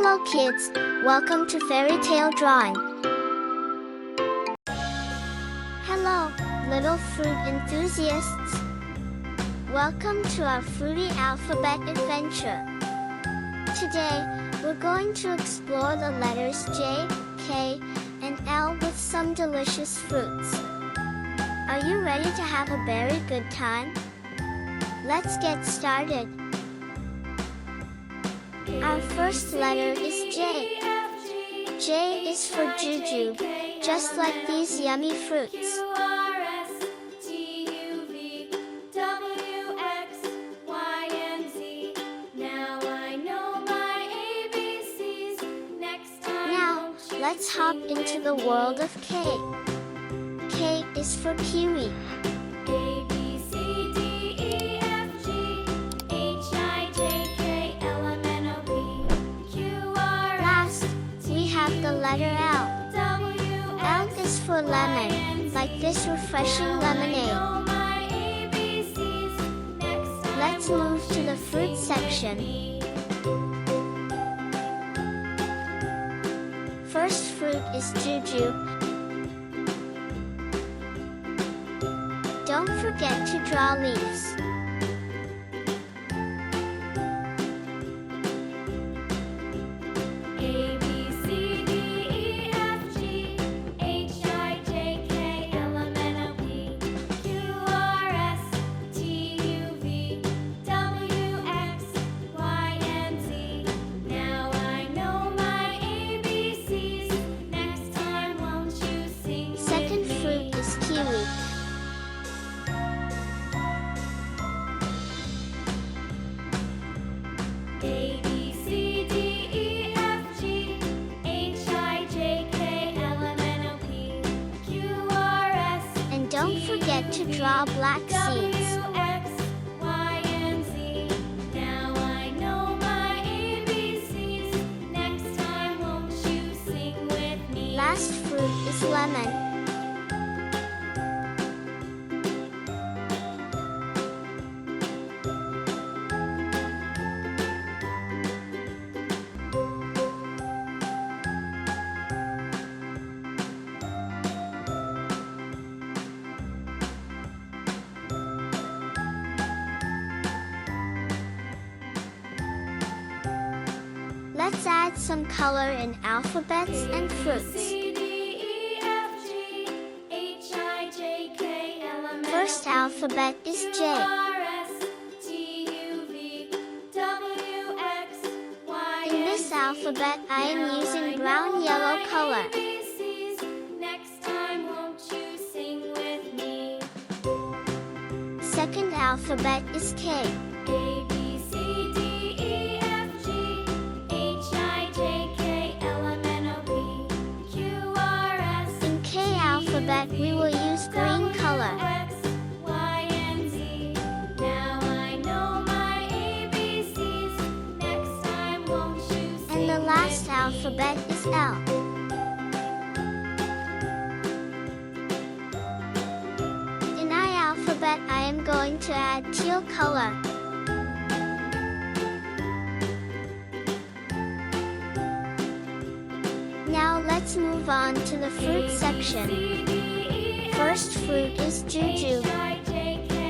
Hello kids, welcome to Fairy Tale Drawing. Hello, little fruit enthusiasts. Welcome to our fruity alphabet adventure. Today, we're going to explore the letters J, K, and L with some delicious fruits. Are you ready to have a very good time? Let's get started. Our first letter is J. J is for Juju, just like these yummy fruits. Now, let's hop into the world of K. K is for kiwi. The letter L. L is for lemon, like this refreshing lemonade. Let's move to the fruit section. First fruit is Juju. Don't forget to draw leaves. Don't forget to draw black seeds. Last fruit is lemon. Let's add some color in alphabets and fruits. First alphabet is J. In this alphabet, I am using brown-yellow color. Second alphabet is K. We will use green color. And the last alphabet is L. In our alphabet, I am going to add teal color. Now let's move on to the fruit section. First fruit is Juju.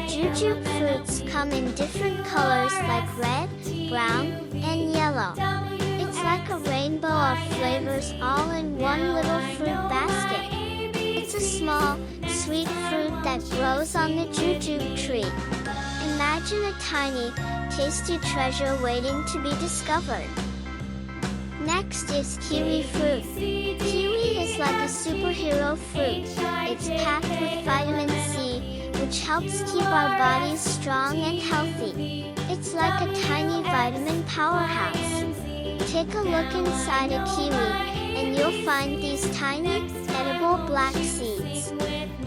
Juju fruits come in different colors like red, brown, and yellow. It's like a rainbow of flavors all in one little fruit basket. It's a small, sweet fruit that grows on the Juju tree. Imagine a tiny, tasty treasure waiting to be discovered. Next is kiwi fruit. Kiwi is like a superhero fruit. It's packed with vitamin C, which helps keep our bodies strong and healthy. It's like a tiny vitamin powerhouse. Take a look inside a kiwi, and you'll find these tiny, edible black seeds.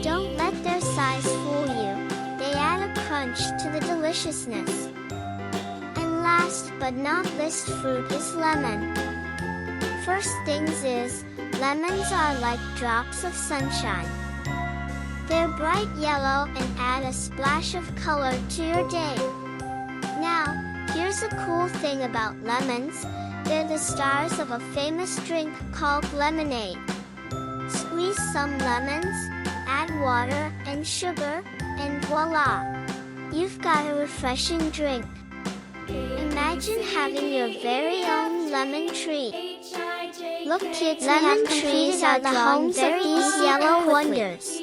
Don't let their size fool you. They add a crunch to the deliciousness. And last but not least fruit is lemon. First things is, lemons are like drops of sunshine. They're bright yellow and add a splash of color to your day. Now, here's a cool thing about lemons. They're the the stars of a famous drink called lemonade. Squeeze some lemons, add water and sugar, and voila! You've got a refreshing drink. Imagine having your very own lemon tree. Look kids, lemon trees are the homes of these yellow wonders.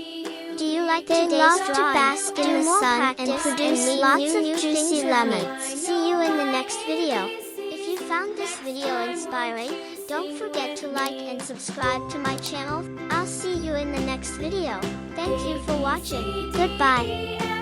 Do you like today's drawing? They love to bask in the sun and produce lots of juicy lemons. See you in the next video. If you found this video inspiring, don't forget to like and subscribe to my channel. I'll see you in the next video. Thank you for watching. Goodbye.